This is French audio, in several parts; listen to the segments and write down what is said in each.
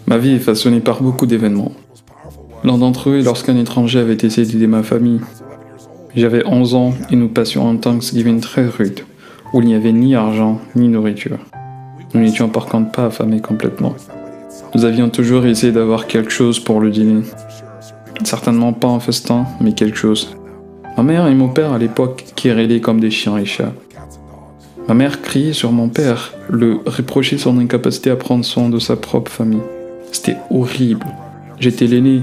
Ma vie est façonnée par beaucoup d'événements. L'un d'entre eux est lorsqu'un étranger avait essayé d'aider ma famille. J'avais 11 ans et nous passions un Thanksgiving très rude, où il n'y avait ni argent ni nourriture. Nous n'étions par contre pas affamés complètement. Nous avions toujours essayé d'avoir quelque chose pour le dîner. Certainement pas un festin, mais quelque chose. Ma mère et mon père à l'époque querellaient comme des chiens et chats. Ma mère criait sur mon père, le reprochait son incapacité à prendre soin de sa propre famille. C'était horrible. J'étais l'aîné.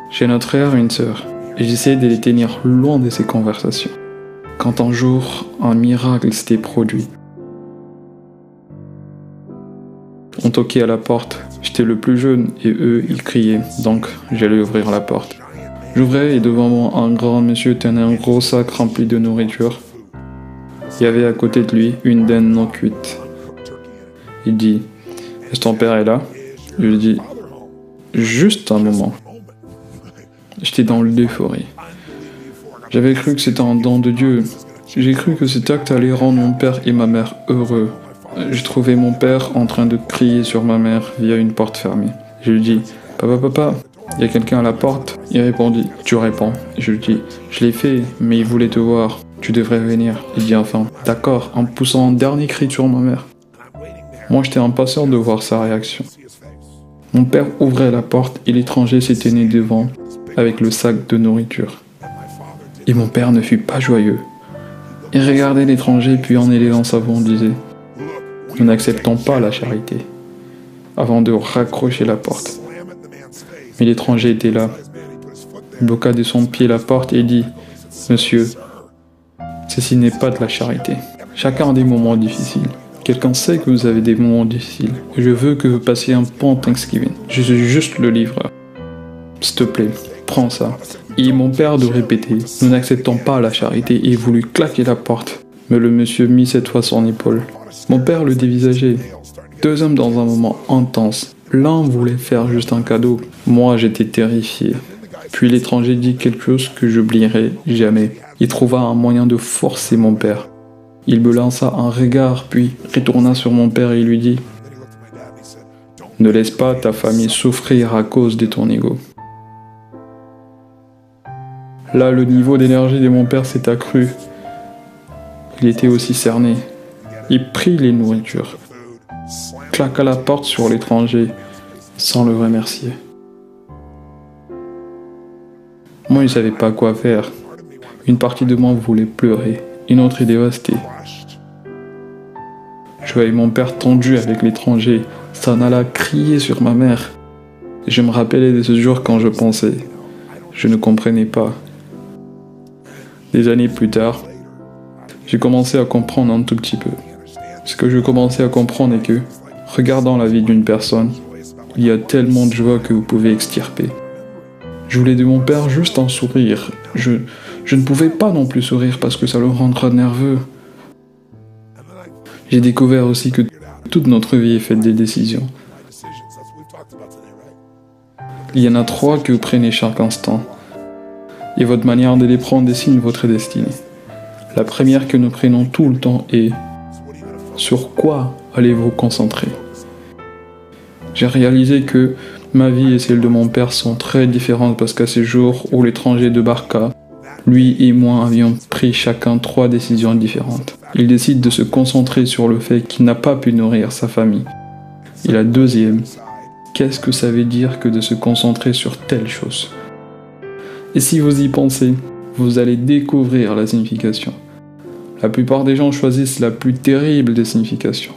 J'ai un frère et une sœur, et j'essayais de les tenir loin de ces conversations. Quand un jour, un miracle s'était produit. On toquait à la porte. J'étais le plus jeune et eux, ils criaient, donc j'allais ouvrir la porte. J'ouvrais et devant moi, un grand monsieur tenait un gros sac rempli de nourriture. Il y avait à côté de lui une dinde non cuite. Il dit « Est-ce que ton père est là ?» Je lui dis « Juste un moment. » J'étais dans l'euphorie. J'avais cru que c'était un don de Dieu. J'ai cru que cet acte allait rendre mon père et ma mère heureux. J'ai trouvé mon père en train de crier sur ma mère via une porte fermée. Je lui dis « Papa, il y a quelqu'un à la porte ?» Il répondit « Tu réponds ?» Je lui dis « Je l'ai fait, mais il voulait te voir. Tu devrais venir. » Il dit enfin « D'accord » en poussant un dernier cri sur ma mère. Moi, j'étais impatient de voir sa réaction. Mon père ouvrait la porte et l'étranger s'était né devant, avec le sac de nourriture. Et mon père ne fut pas joyeux. Il regardait l'étranger puis en élevant sa voix disait « Nous n'acceptons pas la charité » avant de raccrocher la porte. Mais l'étranger était là. Il bloqua de son pied la porte et dit « Monsieur, ceci n'est pas de la charité. Chacun a des moments difficiles. Quelqu'un sait que vous avez des moments difficiles. Je veux que vous passiez un bon Thanksgiving. Je suis juste le livreur. S'il te plaît, prends ça. » Et mon père de répéter « Nous n'acceptons pas la charité » et voulut claquer la porte. Mais le monsieur mit cette fois son épaule. Mon père le dévisageait. Deux hommes dans un moment intense. L'un voulait faire juste un cadeau. Moi, j'étais terrifié. Puis l'étranger dit quelque chose que j'oublierai jamais. Il trouva un moyen de forcer mon père. Il me lança un regard, puis retourna sur mon père et lui dit « Ne laisse pas ta famille souffrir à cause de ton ego. » Là, le niveau d'énergie de mon père s'est accru. Il était aussi cerné. Il prit les nourritures, claqua la porte sur l'étranger, sans le remercier. Moi, je ne savais pas quoi faire. Une partie de moi voulait pleurer, une autre est dévastée. Je voyais mon père tendu avec l'étranger, s'en alla crier sur ma mère. Et je me rappelais de ce jour quand je pensais. Je ne comprenais pas. Des années plus tard, j'ai commencé à comprendre un tout petit peu. Ce que je commençais à comprendre est que, regardant la vie d'une personne, il y a tellement de joie que vous pouvez extirper. Je voulais de mon père juste un sourire. Je ne pouvais pas non plus sourire parce que ça le rendra nerveux. J'ai découvert aussi que toute notre vie est faite des décisions. Il y en a 3 que vous prenez chaque instant. Et votre manière de les prendre dessine votre destinée. La première que nous prenons tout le temps est « Sur quoi allez-vous concentrer ?» J'ai réalisé que ma vie et celle de mon père sont très différentes parce qu'à ces jours où l'étranger débarqua, lui et moi avions pris chacun 3 décisions différentes. Il décide de se concentrer sur le fait qu'il n'a pas pu nourrir sa famille. Et la deuxième, qu'est-ce que ça veut dire que de se concentrer sur telle chose ? Et si vous y pensez, vous allez découvrir la signification. La plupart des gens choisissent la plus terrible des significations.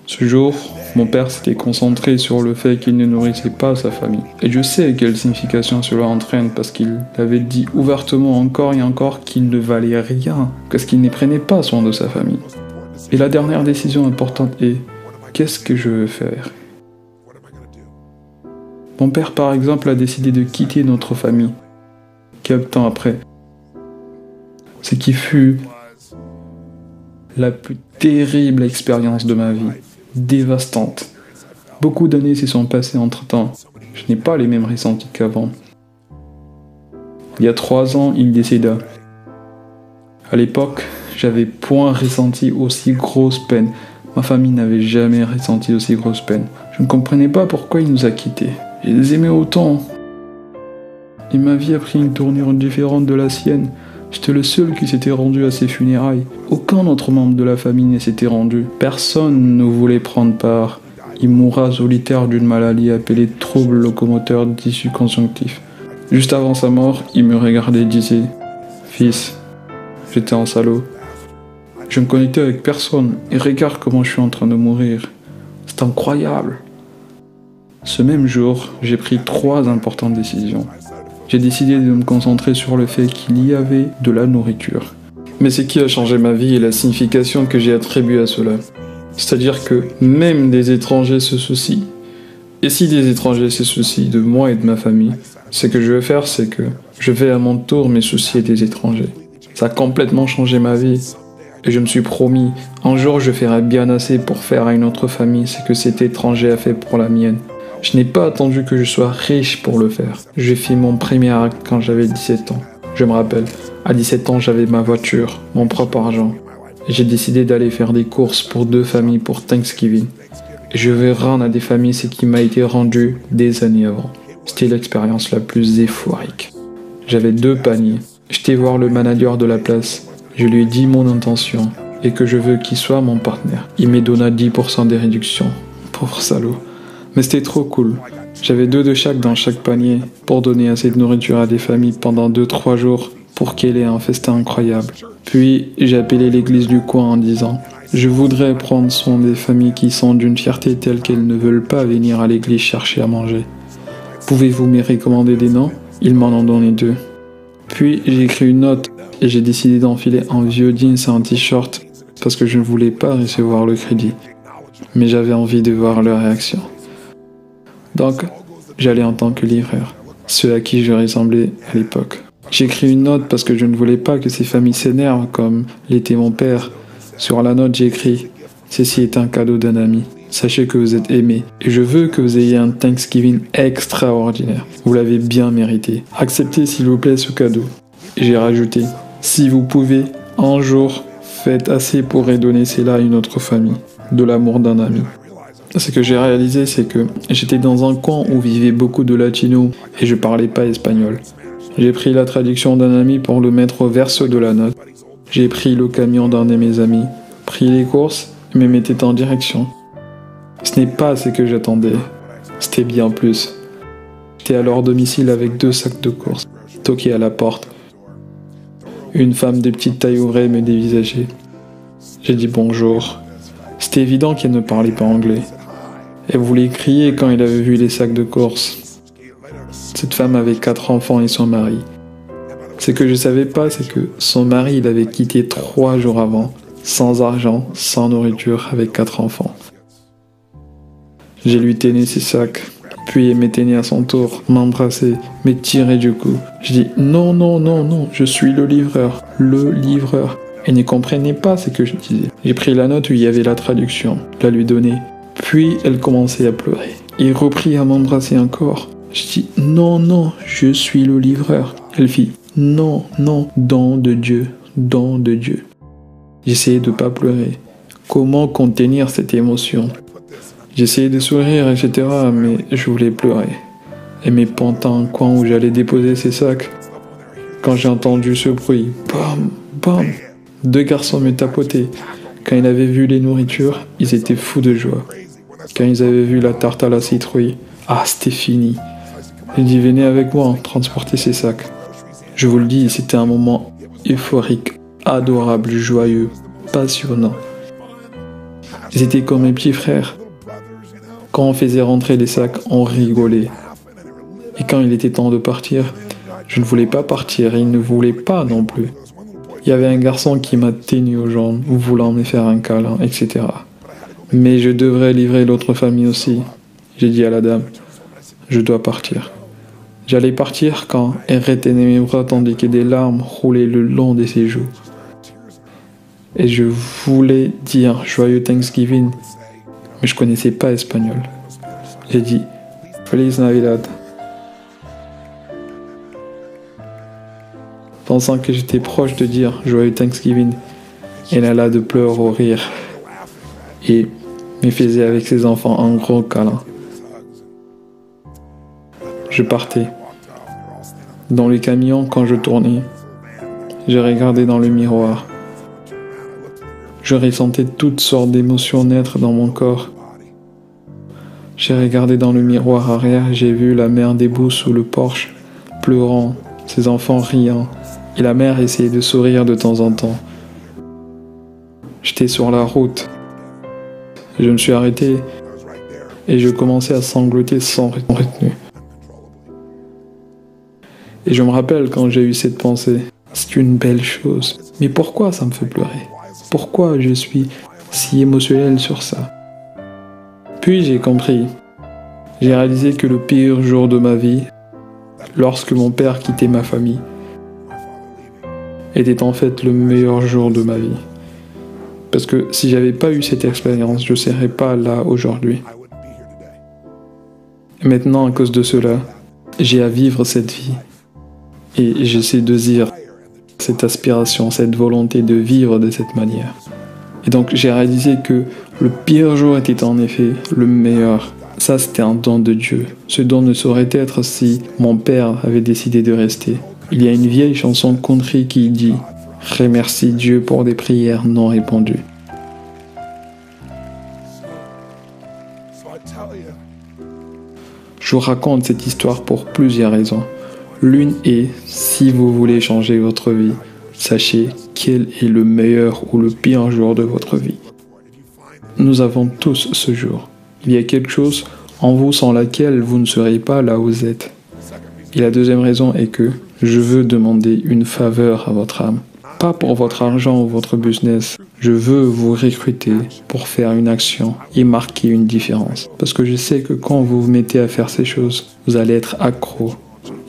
Ce jour, mon père s'était concentré sur le fait qu'il ne nourrissait pas sa famille. Et je sais quelle signification cela entraîne parce qu'il avait dit ouvertement encore et encore qu'il ne valait rien, parce qu'il ne prenait pas soin de sa famille. Et la dernière décision importante est « qu'est-ce que je veux faire ?» Mon père, par exemple, a décidé de quitter notre famille. Quelque temps après. Ce qui fut la plus terrible expérience de ma vie. Dévastante. Beaucoup d'années se sont passées entre-temps. Je n'ai pas les mêmes ressentis qu'avant. Il y a 3 ans, il décéda. À l'époque, j'avais point ressenti aussi grosse peine. Ma famille n'avait jamais ressenti aussi grosse peine. Je ne comprenais pas pourquoi il nous a quittés. Je les aimais autant. Et ma vie a pris une tournure différente de la sienne. J'étais le seul qui s'était rendu à ses funérailles. Aucun autre membre de la famille ne s'était rendu. Personne ne voulait prendre part. Il mourra solitaire d'une maladie appelée trouble locomoteur du tissu conjonctif. Juste avant sa mort, il me regardait et disait « Fils, j'étais un salaud. Je me connectais avec personne et regarde comment je suis en train de mourir. C'est incroyable. » Ce même jour, j'ai pris 3 importantes décisions. J'ai décidé de me concentrer sur le fait qu'il y avait de la nourriture. Mais ce qui a changé ma vie est la signification que j'ai attribuée à cela. C'est-à-dire que même des étrangers se soucient. Et si des étrangers se soucient de moi et de ma famille, ce que je vais faire, c'est que je vais à mon tour me soucier des étrangers. Ça a complètement changé ma vie. Et je me suis promis, un jour je ferai bien assez pour faire à une autre famille ce que cet étranger a fait pour la mienne. Je n'ai pas attendu que je sois riche pour le faire. J'ai fait mon premier acte quand j'avais 17 ans. Je me rappelle, à 17 ans j'avais ma voiture, mon propre argent. Et j'ai décidé d'aller faire des courses pour 2 familles pour Thanksgiving. Et je vais rendre à des familles ce qui m'a été rendu des années avant. C'était l'expérience la plus euphorique. J'avais 2 paniers. J'étais voir le manager de la place. Je lui ai dit mon intention et que je veux qu'il soit mon partenaire. Il me donna 10% des réductions. Pauvre salaud. Mais c'était trop cool. J'avais 2 de chaque dans chaque panier pour donner assez de nourriture à des familles pendant 2-3 jours pour qu'elle ait un festin incroyable. Puis j'ai appelé l'église du coin en disant « Je voudrais prendre soin des familles qui sont d'une fierté telle qu'elles ne veulent pas venir à l'église chercher à manger. Pouvez-vous me recommander des noms ?» Ils m'en ont donné 2. Puis j'ai écrit une note et j'ai décidé d'enfiler un vieux jeans et un t-shirt parce que je ne voulais pas recevoir le crédit. Mais j'avais envie de voir leur réaction. Donc, j'allais en tant que livreur, ceux à qui je ressemblais à l'époque. J'ai écrit une note parce que je ne voulais pas que ces familles s'énervent comme l'était mon père. Sur la note, j'ai écrit « Ceci est un cadeau d'un ami. Sachez que vous êtes aimés et je veux que vous ayez un Thanksgiving extraordinaire. Vous l'avez bien mérité. Acceptez s'il vous plaît ce cadeau. » J'ai rajouté « Si vous pouvez, un jour, faites assez pour redonner cela à une autre famille. De l'amour d'un ami. » Ce que j'ai réalisé, c'est que j'étais dans un coin où vivaient beaucoup de latinos et je parlais pas espagnol. J'ai pris la traduction d'un ami pour le mettre au verso de la note. J'ai pris le camion d'un de mes amis, pris les courses et me mettais en direction. Ce n'est pas ce que j'attendais. C'était bien plus. J'étais à leur domicile avec 2 sacs de courses, toqué à la porte. Une femme de petite taille ouvrait me dévisageait. J'ai dit bonjour. C'était évident qu'elle ne parlait pas anglais. Elle voulait crier quand elle avait vu les sacs de courses. Cette femme avait 4 enfants et son mari. Ce que je savais pas, c'est que son mari l'avait quitté 3 jours avant, sans argent, sans nourriture, avec 4 enfants. J'ai lui tenu ses sacs, puis elle m'éteignait à son tour, m'embrassait, me tirait du cou. Je dis non, non, non, non, je suis le livreur, le livreur. Elle ne comprenait pas ce que je disais. J'ai pris la note où il y avait la traduction, la lui donnai. Puis elle commençait à pleurer. Il reprit à m'embrasser encore. Je dis non, non, je suis le livreur. Elle fit non, non, don de Dieu, don de Dieu. J'essayais de ne pas pleurer. Comment contenir cette émotion? J'essayais de sourire, etc., mais je voulais pleurer. Elle me pointa un coin où j'allais déposer ses sacs. Quand j'ai entendu ce bruit, bam, bam, 2 garçons me tapotaient. Quand ils avaient vu les nourritures, ils étaient fous de joie. Quand ils avaient vu la tarte à la citrouille, ah, c'était fini. J'ai dit, venez avec moi, transporter ces sacs. Je vous le dis, c'était un moment euphorique, adorable, joyeux, passionnant. Ils étaient comme mes petits frères. Quand on faisait rentrer les sacs, on rigolait. Et quand il était temps de partir, je ne voulais pas partir et il ne voulait pas non plus. Il y avait un garçon qui m'a tenu aux jambes, voulant me faire un câlin, etc. Mais je devrais livrer l'autre famille aussi. J'ai dit à la dame, je dois partir. J'allais partir quand elle retenait mes bras tandis que des larmes roulaient le long de ses joues. Et je voulais dire joyeux Thanksgiving, mais je connaissais pas espagnol. J'ai dit Feliz Navidad. Pensant que j'étais proche de dire joyeux Thanksgiving, elle alla de pleurs au rire et me faisait avec ses enfants un gros câlin. je partais. Dans le camion, quand je tournais, j'ai regardé dans le miroir. Je ressentais toutes sortes d'émotions naître dans mon corps. J'ai regardé dans le miroir arrière, j'ai vu la mère debout sous le porche, pleurant, ses enfants riant, et la mère essayait de sourire de temps en temps. J'étais sur la route. Je me suis arrêté et je commençais à sangloter sans retenue. Et je me rappelle quand j'ai eu cette pensée, c'est une belle chose, mais pourquoi ça me fait pleurer? Pourquoi je suis si émotionnel sur ça? Puis j'ai compris. J'ai réalisé que le pire jour de ma vie, lorsque mon père quittait ma famille, était en fait le meilleur jour de ma vie. Parce que si j'avais pas eu cette expérience, je ne serais pas là aujourd'hui. Et maintenant, à cause de cela, j'ai à vivre cette vie. Et j'essaie de dire cette aspiration, cette volonté de vivre de cette manière. Et donc j'ai réalisé que le pire jour était en effet le meilleur. Ça, c'était un don de Dieu. Ce don ne saurait être si mon père avait décidé de rester. Il y a une vieille chanson country qui dit « Remercie Dieu pour des prières non répondues ». Je vous raconte cette histoire pour plusieurs raisons. L'une est, si vous voulez changer votre vie, sachez quel est le meilleur ou le pire jour de votre vie. Nous avons tous ce jour. Il y a quelque chose en vous sans laquelle vous ne serez pas là où vous êtes. Et la deuxième raison est que je veux demander une faveur à votre âme. Pas pour votre argent ou votre business. Je veux vous recruter pour faire une action et marquer une différence. Parce que je sais que quand vous vous mettez à faire ces choses, vous allez être accro.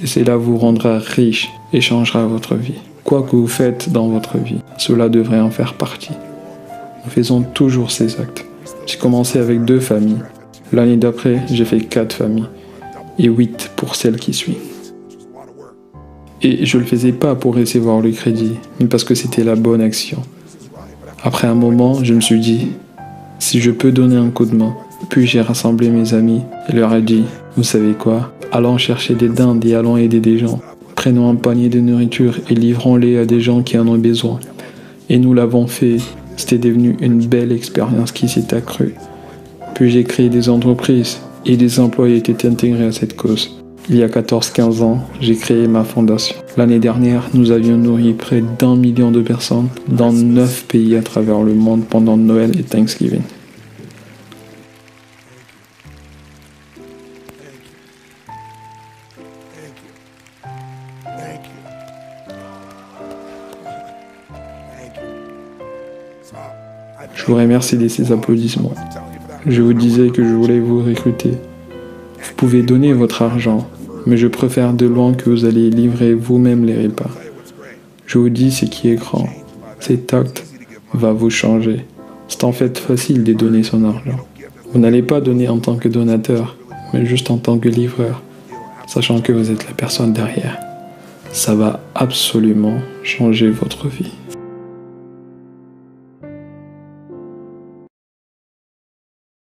Et cela vous rendra riche et changera votre vie. Quoi que vous faites dans votre vie, cela devrait en faire partie. Nous faisons toujours ces actes. J'ai commencé avec 2 familles. L'année d'après, j'ai fait 4 familles. Et 8 pour celle qui suit. Et je ne le faisais pas pour recevoir le crédit, mais parce que c'était la bonne action. Après un moment, je me suis dit, si je peux donner un coup de main. Puis j'ai rassemblé mes amis et leur ai dit, vous savez quoi? Allons chercher des dindes et allons aider des gens. Prenons un panier de nourriture et livrons-les à des gens qui en ont besoin. Et nous l'avons fait. C'était devenu une belle expérience qui s'est accrue. Puis j'ai créé des entreprises et des employés étaient intégrés à cette cause. Il y a 14-15 ans, j'ai créé ma fondation. L'année dernière, nous avions nourri près d'1 million de personnes dans 9 pays à travers le monde pendant Noël et Thanksgiving. Je vous remercie de ces applaudissements. Je vous disais que je voulais vous recruter. Vous pouvez donner votre argent, mais je préfère de loin que vous allez livrer vous-même les repas. Je vous dis ce qui est grand. Cet acte va vous changer. C'est en fait facile de donner son argent. Vous n'allez pas donner en tant que donateur, mais juste en tant que livreur, sachant que vous êtes la personne derrière. Ça va absolument changer votre vie.